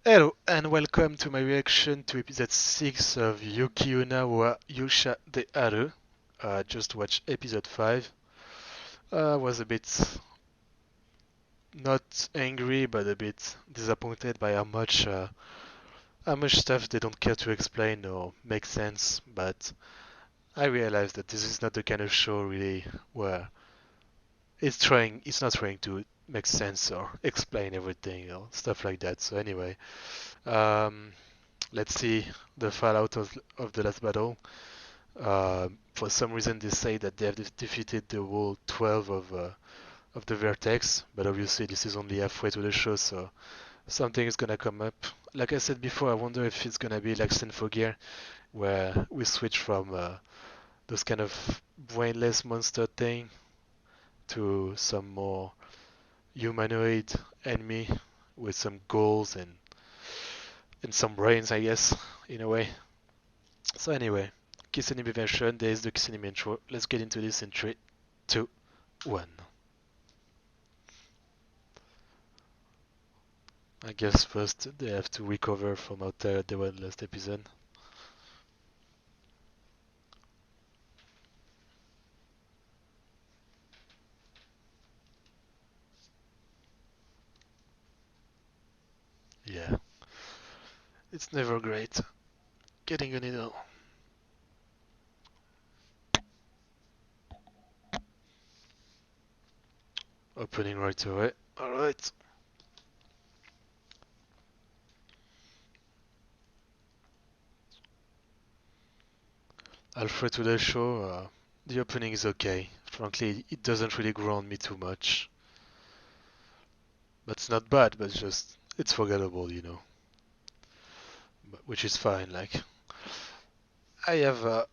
Hello and welcome to my reaction to episode 6 of Yuuki Yuuna wa Yuusha de Haru. Just watched episode 5. Was a bit not angry but a bit disappointed by how much stuff they don't care to explain or make sense, but I realized that this is not the kind of show really where it's not trying to make sense or explain everything or stuff like that. So anyway, um, let's see the fallout of the last battle. For some reason, they say that they have defeated the whole 12 of the Vertex, but obviously this is only halfway to the show, so something is gonna come up. Like I said before, I wonder if it's gonna be like Gear, where we switch from those kind of brainless monster thing to some more humanoid enemy with some goals and some brains, I guess, in a way. So anyway, Kiss Anime version, there is the Kiss Anime intro. Let's get into this in 3, 2, 1. I guess first they have to recover from how tired they were last episode. Yeah, it's never great getting a needle. Opening right away. Alright. Halfway to the show, the opening is okay. Frankly, it doesn't really grow on me too much. But it's not bad, but it's forgettable. Which is fine. Like, I have a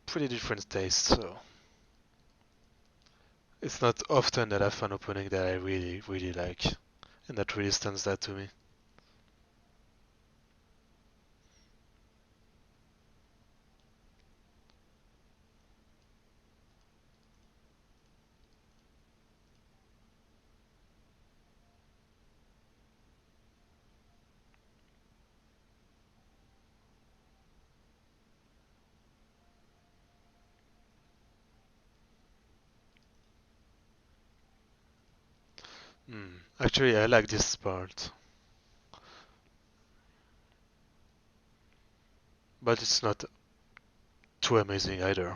pretty different taste, so it's not often that I find opening that I really, really like, and that really stands out to me. Actually, I like this part, but it's not too amazing either.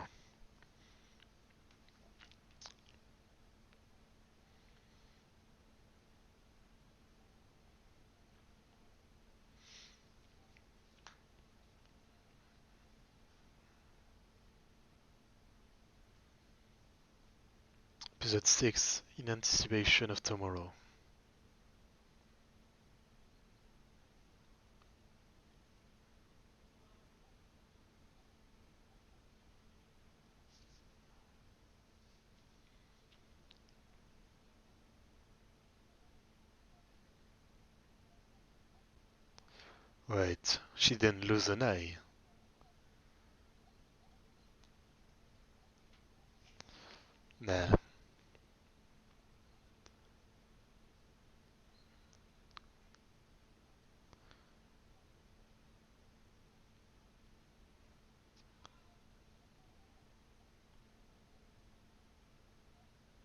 Episode 6, In Anticipation of Tomorrow. Right, she didn't lose an eye. Nah,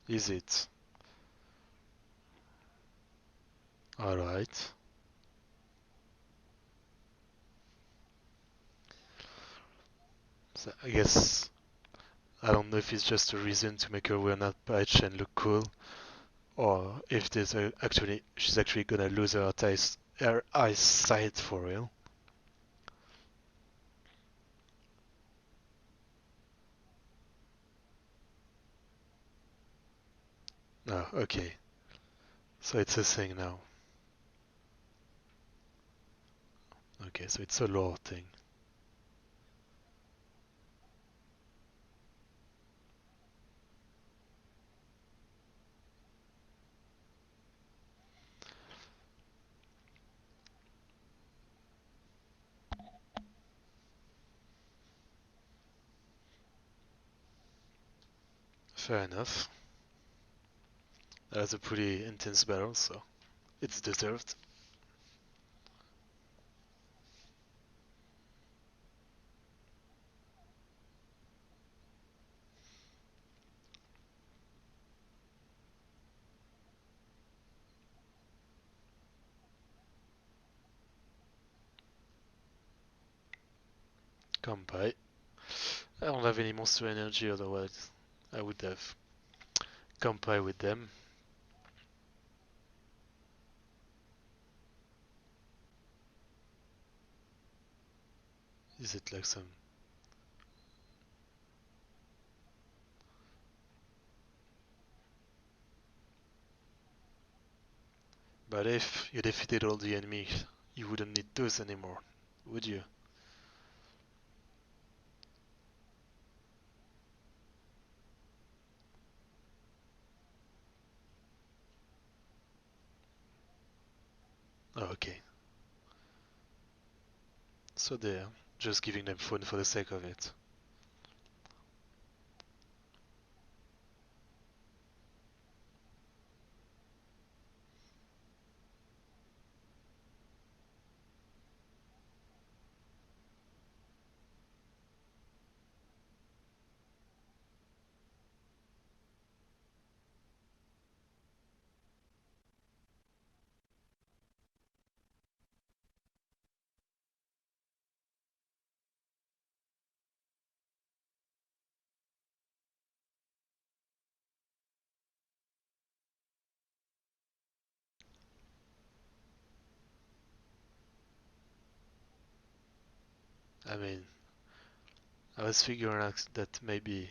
is it? Alright. So I guess I don't know if it's just a reason to make her wear that patch and look cool, or if she's actually gonna lose her eyesight for real. Oh, okay. So it's a thing now. Okay, so it's a lore thing. Fair enough. That was a pretty intense battle, so it's deserved. Kampai. I don't have any monster energy, otherwise I would have Kampai with them. Is it like some... But if you defeated all the enemies, you wouldn't need those anymore, would you? Oh, okay. So they're just giving them fun for the sake of it. I mean, I was figuring out that maybe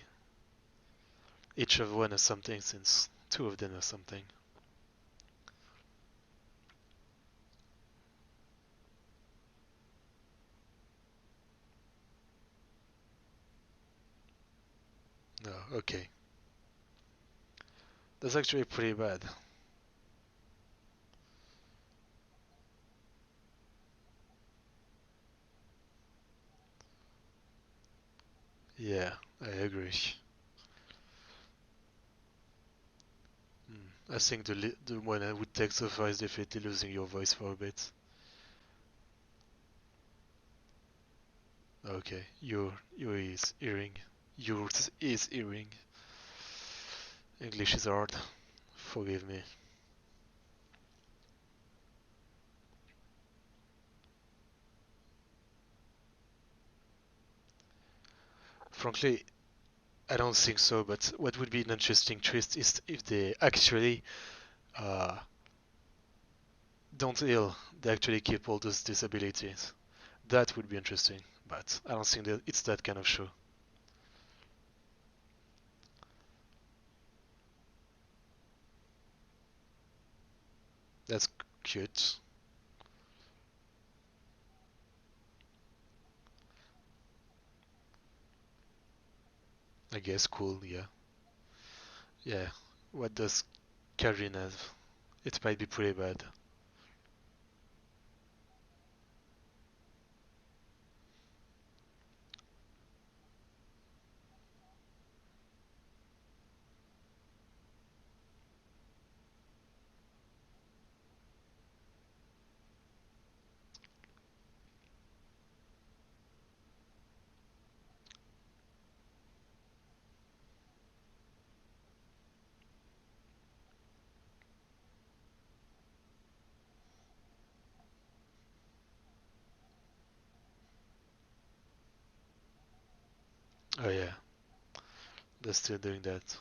each of one has something since two of them have something. No, okay. That's actually pretty bad. Yeah, I agree. I think the one I would take so far is definitely losing your voice for a bit. Okay, your is hearing. Yours is hearing. English is hard. Forgive me. Frankly, I don't think so, but what would be an interesting twist is if they actually uh, don't heal, they actually keep all those disabilities. That would be interesting, but I don't think that it's that kind of show. That's cute. I guess cool, yeah. Yeah. What does Karin have? It might be pretty bad. Oh yeah, they're still doing that.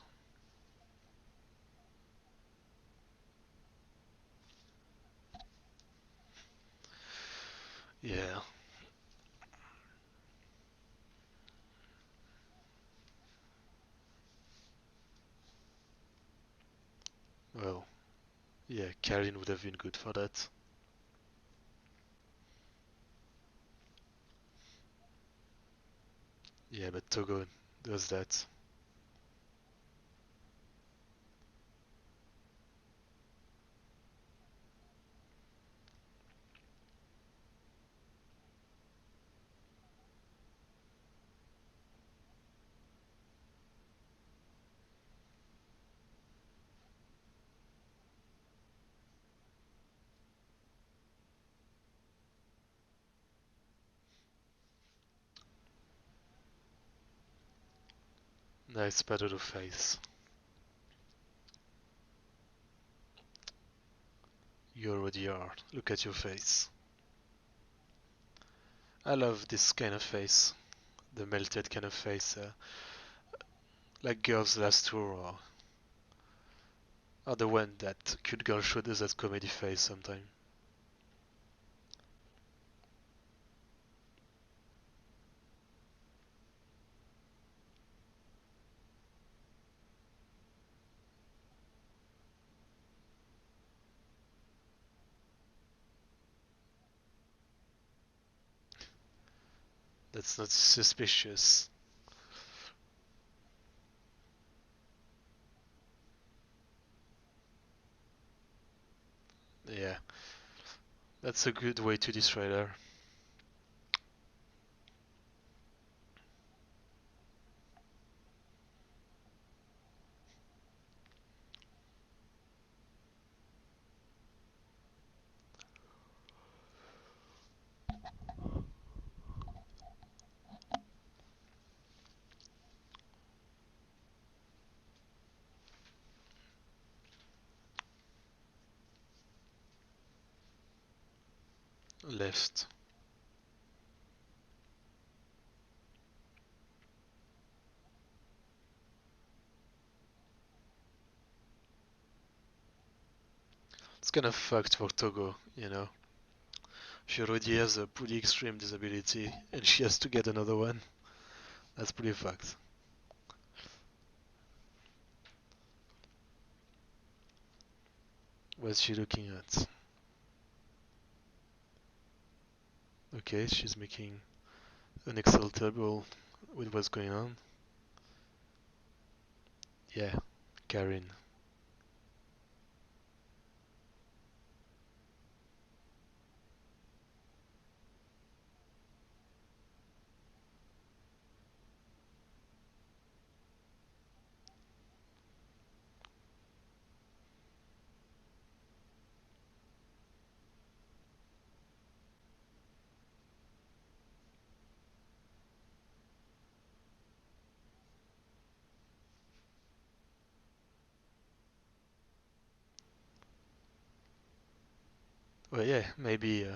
Yeah, well, yeah, Karin would have been good for that. Yeah, but Togo does that. Nice pat on the face. You already are. Look at your face. I love this kind of face. the melted kind of face, like Girls Last Tour, or the one that Cute Girl Show does as comedy face sometimes. That's not suspicious. Yeah, that's a good way to destroy her. Left. It's kind of fucked for Togo, you know. She already has a pretty extreme disability, and she has to get another one. That's pretty fucked. What's she looking at? Okay, she's making an Excel table with what's going on. Yeah, Karen. Well, yeah, maybe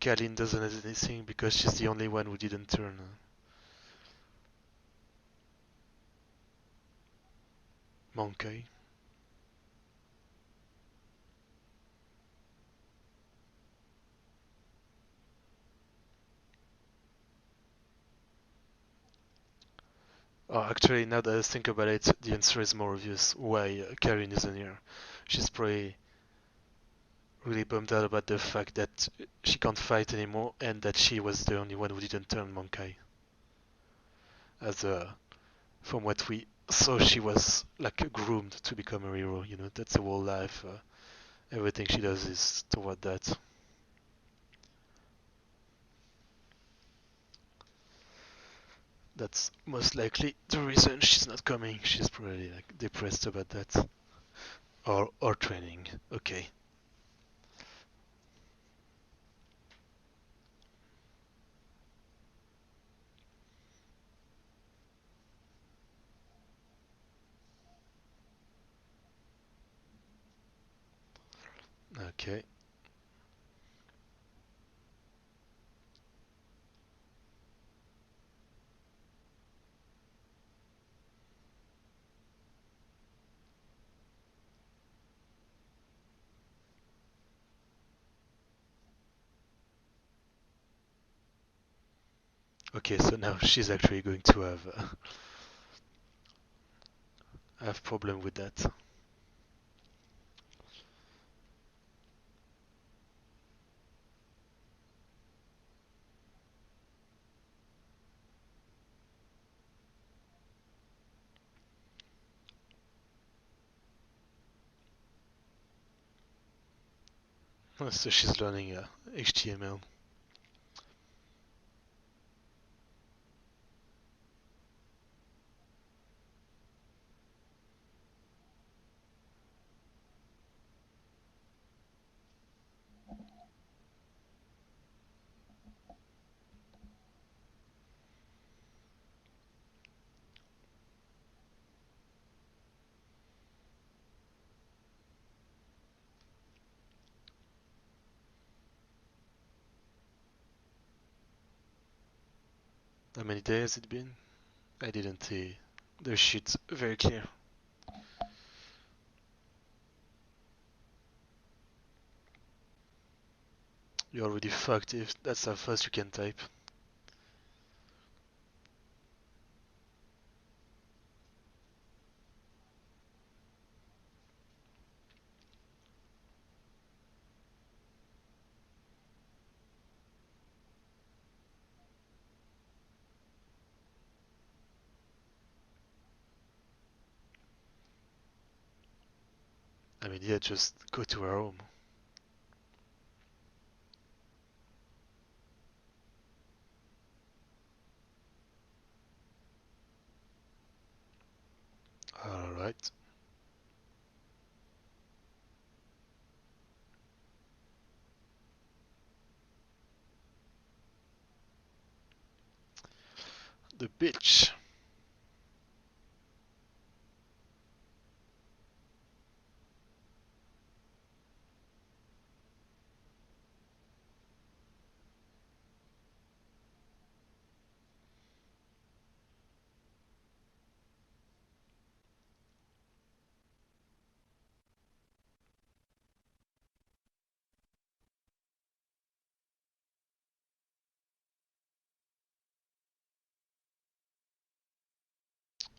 Kalin doesn't have anything because she's the only one who didn't turn. Monkey. Oh, actually, now that I think about it, the answer is more obvious why Karen isn't here. She's probably really bummed out about the fact that she can't fight anymore and that she was the only one who didn't turn Monkey. As from what we saw, she was like groomed to become a hero. You know, that's her whole life. Everything she does is toward that. That's most likely the reason she's not coming. She's probably like depressed about that. Or training. Okay. Okay. Okay, so now she's actually going to have problem with that. So she's learning HTML. How many days it been? I didn't see the sheet very clear. You're already fucked if that's how fast you can type. I mean, yeah, just go to her home. Alright. The bitch.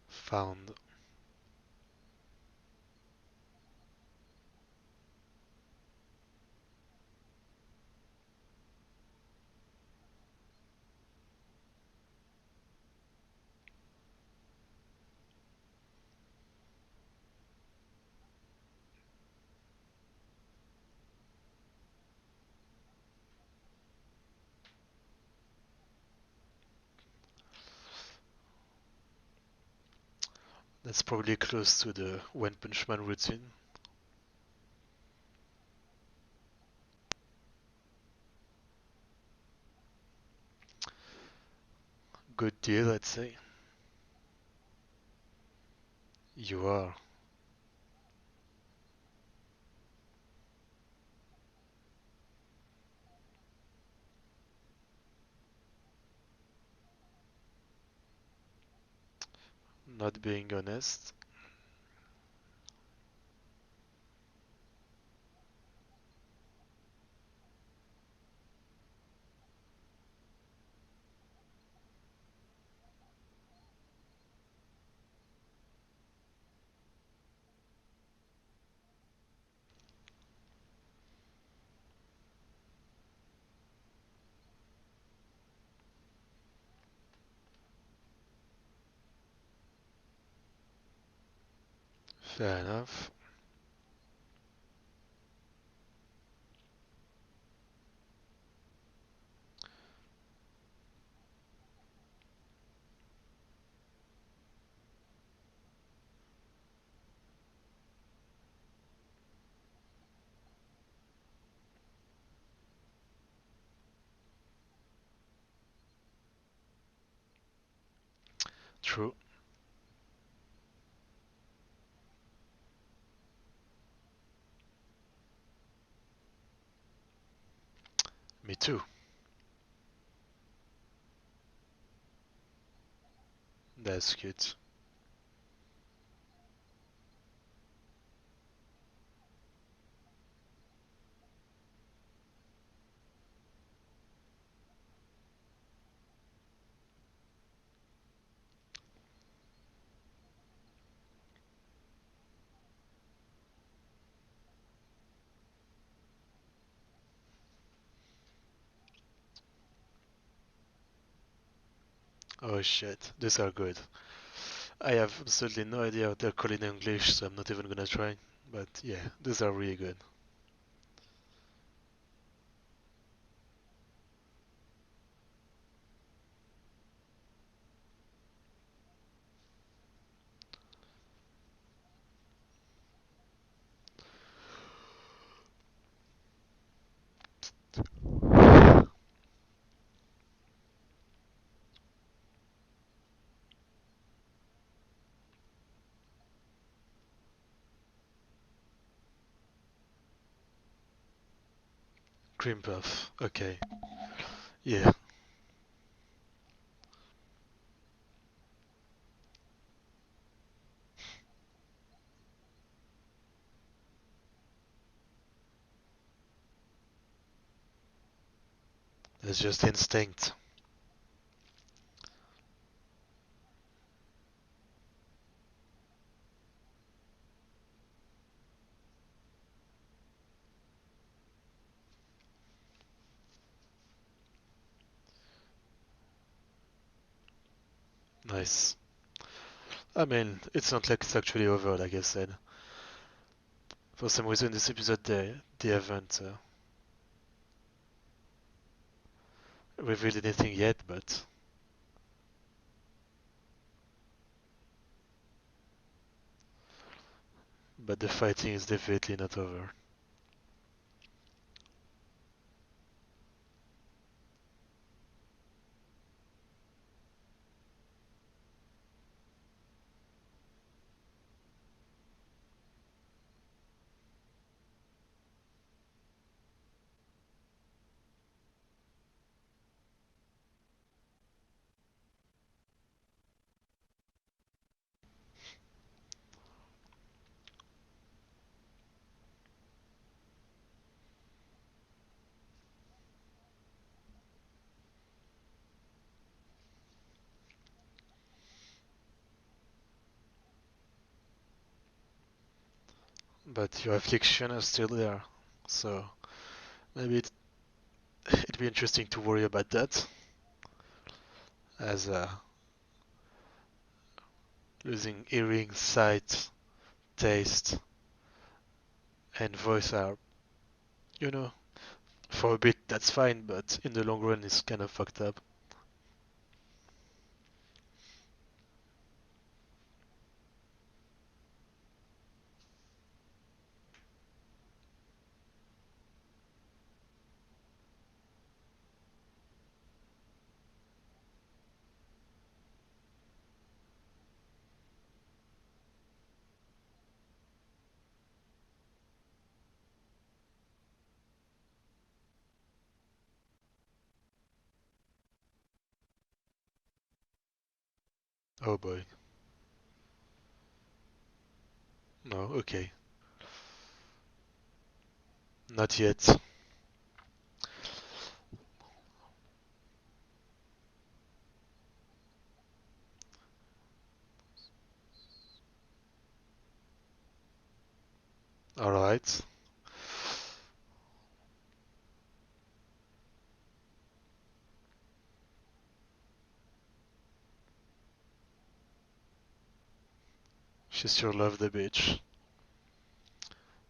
Found. That's probably close to the One Punch Man routine. Good deal, I'd say. You are. Not being honest. Fair enough. True. Me too. That's good. Oh shit, these are good. I have absolutely no idea what they're called in English, so I'm not even gonna try. But yeah, these are really good. Cream puff. Okay. Yeah. It's just instinct. Nice. I mean, it's not like it's actually over, like I said. For some reason, this episode they haven't revealed anything yet, but the fighting is definitely not over. But your affliction is still there, so maybe it'd be interesting to worry about that, as losing hearing, sight, taste, and voice are, you know, for a bit that's fine, but in the long run it's kind of fucked up. Oh boy. No, okay. Not yet. Alright. She sure loved the beach.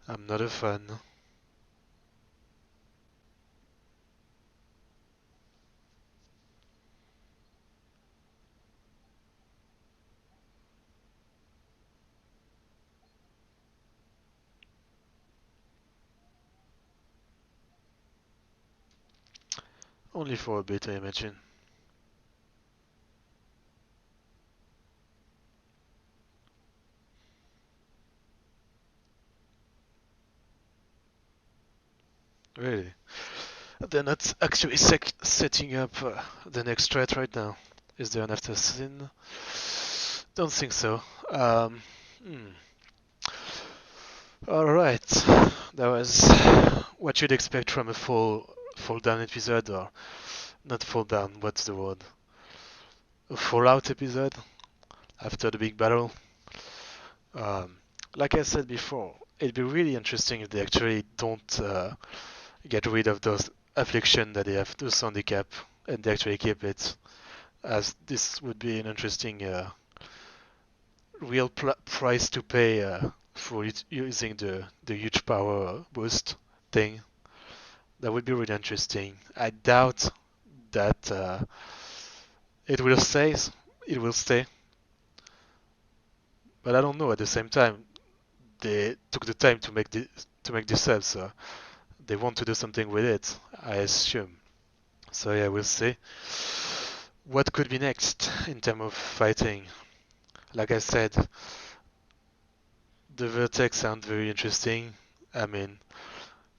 I'm not a fan. Only for a bit, I imagine. Really? They're not actually setting up the next threat right now. Is there an after scene? Don't think so. Hmm. Alright. That was what you'd expect from a fall down episode, or not fall down, what's the word? A fallout episode after the big battle. Um, like I said before, it'd be really interesting if they actually don't get rid of those affliction that they have, those handicap, and they actually keep it, as this would be an interesting real price to pay for using the huge power boost thing. That would be really interesting. I doubt that it will stay. It will stay, but I don't know. At the same time, they took the time to make this up, so they want to do something with it, I assume. So yeah, we'll see. What could be next in terms of fighting? Like I said, the vertex sound very interesting. I mean,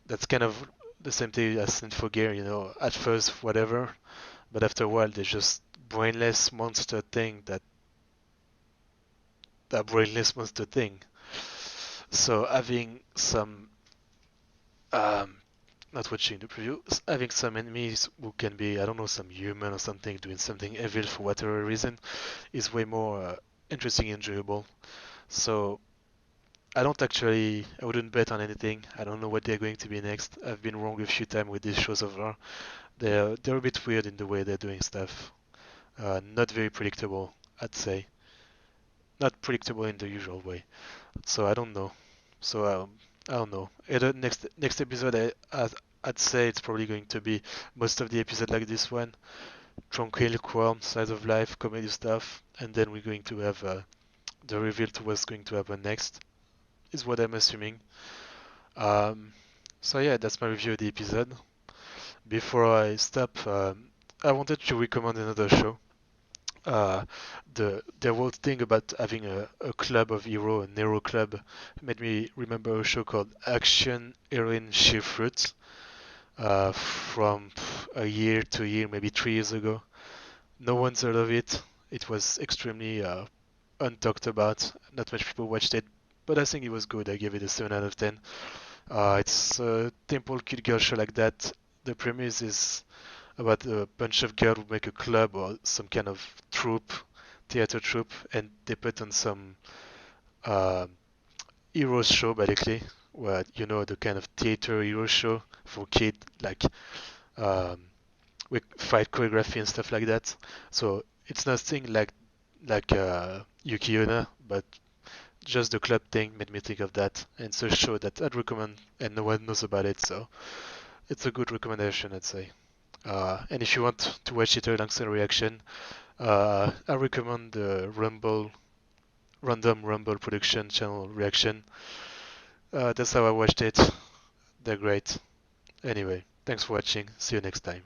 that's kind of the same thing as Sin for Gear, you know. At first, whatever, but after a while, they just brainless monster thing that brainless monster thing. So having some um, not watching the preview, having some enemies who can be, I don't know, some human or something doing something evil for whatever reason is way more interesting and enjoyable. So I wouldn't bet on anything. I don't know what they're going to be next. I've been wrong a few times with these shows over. They're a bit weird in the way they're doing stuff. Not very predictable, I'd say. Not predictable in the usual way. So I don't know. So I don't know. Next episode, I'd say it's probably going to be most of the episode like this one, tranquil, calm, slice of life, comedy stuff, and then we're going to have the reveal to what's going to happen next. Is what I'm assuming. Um, so yeah, that's my review of the episode. Before I stop, I wanted to recommend another show. Uh, the whole thing about having a club of hero, a hero club, made me remember a show called Action Heroine Shield Fruit from a year, 2 year, maybe 3 years ago. No one's heard of it. It was extremely untalked about. Not much people watched it, but I think it was good. I gave it a 7 out of 10. It's a temple kid girl show like that. The premise is about a bunch of girls who make a club or some kind of troupe, theater troupe, and they put on some uh, hero show basically, where you know the kind of theater hero show for kids, like um, with fight choreography and stuff like that. So it's nothing like Yuki, but just the club thing made me think of that, and it's a show that I'd recommend, and no one knows about it, so it's a good recommendation, I'd say. And if you want to watch it alongside a reaction, I recommend the Random Rumble Production channel reaction. That's how I watched it. They're great. Anyway, thanks for watching. See you next time.